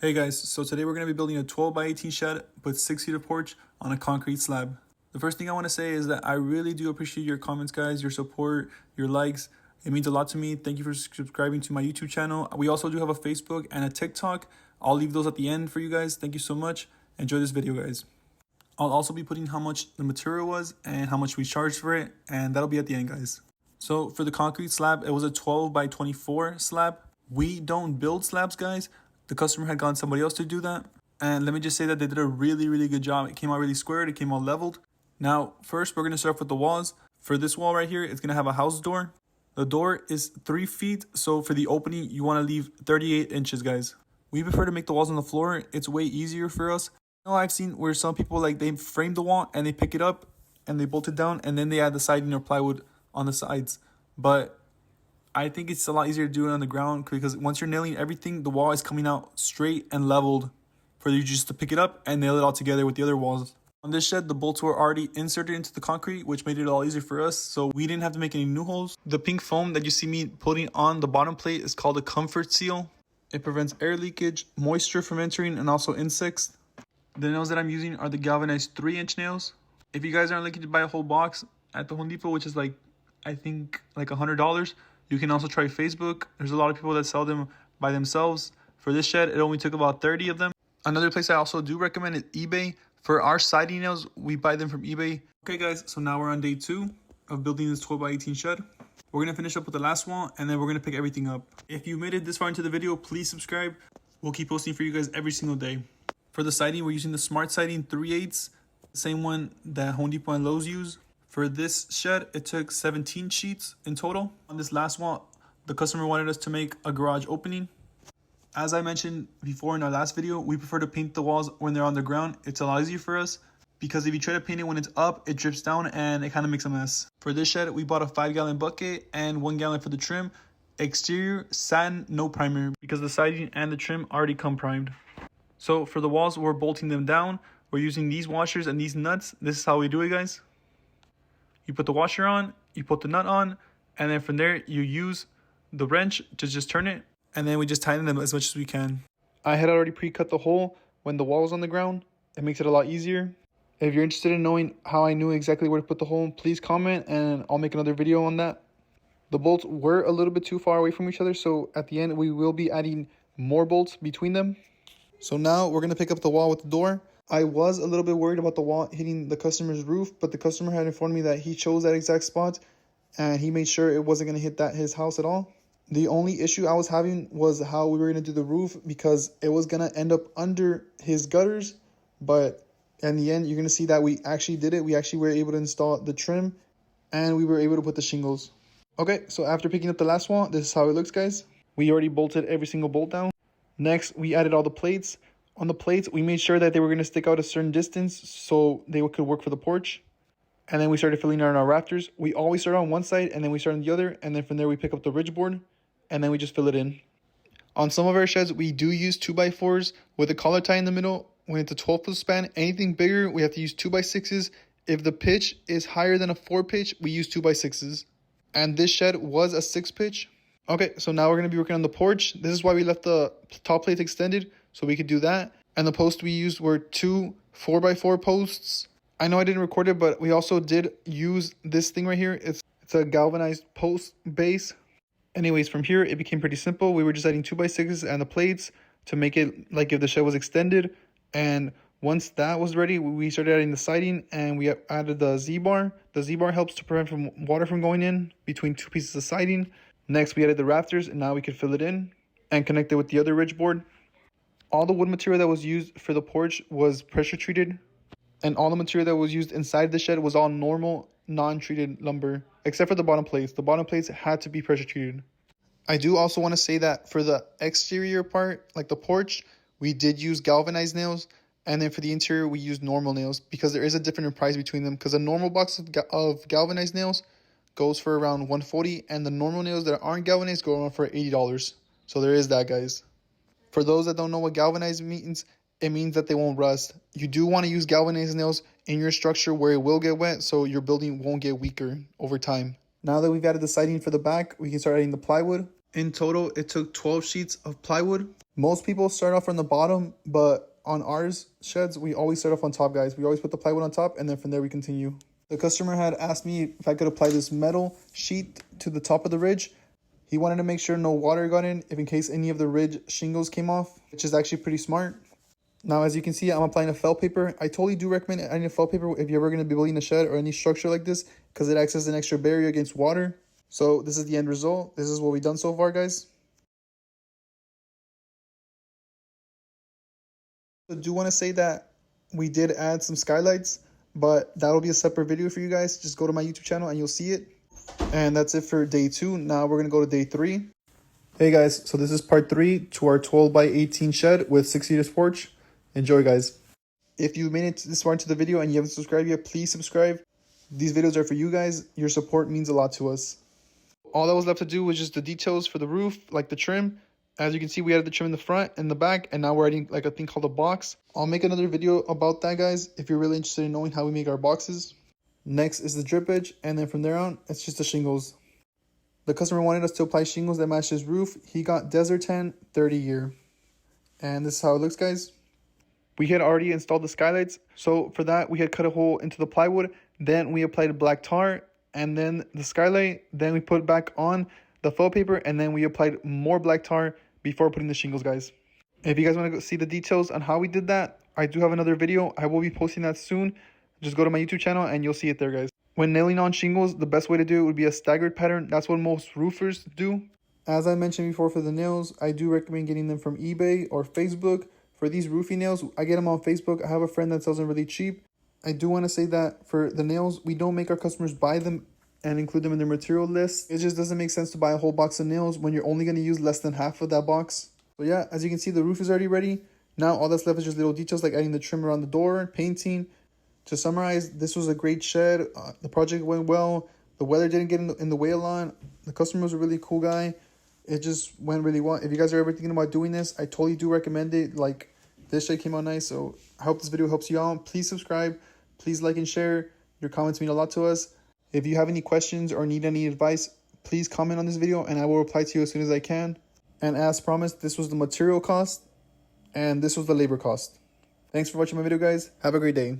Hey guys, so today we're going to be building a 12 by 18 shed with 6 feet of porch on a concrete slab. The first thing I want to say is that I really do appreciate your comments, guys, your support, your likes. It means a lot to me. Thank you for subscribing to my YouTube channel. We also do have a Facebook and a TikTok. I'll leave those at the end for you guys. Thank you so much. Enjoy this video, guys. I'll also be putting how much the material was and how much we charged for it, and that'll be at the end, guys. So for the concrete slab, it was a 12 by 24 slab. We don't build slabs, guys. The customer had gotten somebody else to do that. And let me just say that they did a really good job. It came out really squared. It came out leveled. Now, first, we're going to start off with the walls. For this wall right here, it's going to have a house door. The door is 3 feet. So for the opening, you want to leave 38 inches, guys. We prefer to make the walls on the floor. It's way easier for us. You know, I've seen where some people, they frame the wall and they pick it up and they bolt it down and then they add the siding or plywood on the sides. But I think it's a lot easier to do it on the ground because once you're nailing everything, the wall is coming out straight and leveled for you just to pick it up and nail it all together with the other walls. On this shed, the bolts were already inserted into the concrete, which made it all easier for us, so we didn't have to make any new holes. The pink foam that you see me putting on the bottom plate is called a comfort seal. It prevents air leakage, moisture from entering, and also insects. The nails that I'm using are the galvanized 3-inch nails. If you guys aren't looking to buy a whole box at the Home Depot, which is I think $100, you can also try Facebook. There's a lot of people that sell them by themselves. For this shed, it only took about 30 of them. Another place I also do recommend is eBay. For our siding nails, we buy them from eBay. Okay, guys, so now we're on day 2 of building this 12 by 18 shed. We're going to finish up with the last wall, and then we're going to pick everything up. If you made it this far into the video, please subscribe. We'll keep posting for you guys every single day. For the siding, we're using the Smart Siding 3/8, same one that Home Depot and Lowe's use. For this shed, it took 17 sheets in total. On this last wall, the customer wanted us to make a garage opening. As I mentioned before in our last video, we prefer to paint the walls when they're on the ground. It's a lot easier for us because if you try to paint it when it's up, it drips down and it kind of makes a mess. For this shed, we bought a 5-gallon bucket and 1 gallon for the trim. Exterior, satin, no primer because the siding and the trim already come primed. So for the walls, we're bolting them down. We're using these washers and these nuts. This is how we do it, guys. You put the washer on, you put the nut on, and then from there, you use the wrench to just turn it, and then we just tighten them as much as we can. I had already pre-cut the hole when the wall was on the ground. It makes it a lot easier. If you're interested in knowing how I knew exactly where to put the hole, please comment, and I'll make another video on that. The bolts were a little bit too far away from each other, so at the end, we will be adding more bolts between them. So now we're going to pick up the wall with the door. I was a little bit worried about the wall hitting the customer's roof, but the customer had informed me that he chose that exact spot and he made sure it wasn't going to hit his house at all. The only issue I was having was how we were going to do the roof because it was going to end up under his gutters. But in the end, you're going to see that we actually did it. We actually were able to install the trim and we were able to put the shingles. Okay, so after picking up the last wall, this is how it looks, guys. We already bolted every single bolt down. Next, we added all the plates. On the plates, we made sure that they were going to stick out a certain distance so they could work for the porch. And then we started filling out our rafters. We always start on one side and then we start on the other. And then from there, we pick up the ridge board and then we just fill it in. On some of our sheds, we do use 2x4s with a collar tie in the middle. When it's a 12-foot span, anything bigger, we have to use 2x6s. If the pitch is higher than a 4 pitch, we use 2x6s. And this shed was a 6 pitch. Okay, so now we're going to be working on the porch. This is why we left the top plates extended, so we could do that. And the posts we used were 2 4x4 posts. I know I didn't record it, but we also did use this thing right here. It's a galvanized post base. Anyways, from here, it became pretty simple. We were just adding 2x6s and the plates to make it like if the shed was extended. And once that was ready, we started adding the siding and we added the Z-bar. The Z-bar helps to prevent water from going in between 2 pieces of siding. Next, we added the rafters, and now we could fill it in and connect it with the other ridge board. All the wood material that was used for the porch was pressure treated, and all the material that was used inside the shed was all normal, non-treated lumber, except for the bottom plates. The bottom plates had to be pressure treated. I do also want to say that for the exterior part, like the porch, we did use galvanized nails, and then for the interior, we used normal nails because there is a different price between them because a normal box of galvanized nails goes for around $140 and the normal nails that aren't galvanized go around for $80. So there is that, guys. For those that don't know what galvanized means, it means that they won't rust. You do want to use galvanized nails in your structure where it will get wet so your building won't get weaker over time. Now that we've added the siding for the back, we can start adding the plywood. In total, it took 12 sheets of plywood. Most people start off from the bottom, but on ours sheds, we always start off on top, guys. We always put the plywood on top, and then from there we continue. The customer had asked me if I could apply this metal sheet to the top of the ridge. He wanted to make sure no water got in case any of the ridge shingles came off, which is actually pretty smart. Now, as you can see, I'm applying a felt paper. I totally do recommend adding a felt paper if you're ever going to be building a shed or any structure like this, because it acts as an extra barrier against water. So this is the end result. This is what we've done so far, guys. I do want to say that we did add some skylights, but that'll be a separate video for you guys. Just go to my YouTube channel and you'll see it. And that's it for day 2. Now we're going to go to day 3. Hey guys, so this is part 3 to our 12 by 18 shed with 6-seater porch. Enjoy, guys. If you made it this far into the video and you haven't subscribed yet, please subscribe. These videos are for you guys. Your support means a lot to us. All that was left to do was just the details for the roof, like the trim. As you can see, we added the trim in the front and the back, and now we're adding like a thing called a box. I'll make another video about that, guys, if you're really interested in knowing how we make our boxes. Next is the drip edge, and then from there on, it's just the shingles. The customer wanted us to apply shingles that match his roof. He got Desert Tan 30 year. And this is how it looks, guys. We had already installed the skylights, so for that, we had cut a hole into the plywood. Then we applied black tar, and then the skylight. Then we put back on the faux paper, and then we applied more black tar before putting the shingles, guys. If you guys want to go see the details on how we did that, I do have another video. I will be posting that soon. Just go to my YouTube channel and you'll see it there, guys. When nailing on shingles, the best way to do it would be a staggered pattern. That's what most roofers do. As I mentioned before, for the nails, I do recommend getting them from eBay or Facebook. For these roofing nails, I get them on Facebook. I have a friend that sells them really cheap. I do want to say that for the nails, we don't make our customers buy them and include them in their material list. It just doesn't make sense to buy a whole box of nails when you're only going to use less than half of that box. So yeah, as you can see, the roof is already ready. Now all that's left is just little details like adding the trim around the door, painting. To summarize, this was a great shed. The project went well. The weather didn't get in the way a lot. The customer was a really cool guy. It just went really well. If you guys are ever thinking about doing this, I totally do recommend it. Like, this shed came out nice, so I hope this video helps you out. Please subscribe. Please like and share. Your comments mean a lot to us. If you have any questions or need any advice, please comment on this video and I will reply to you as soon as I can. And as promised, this was the material cost and this was the labor cost. Thanks for watching my video, guys. Have a great day.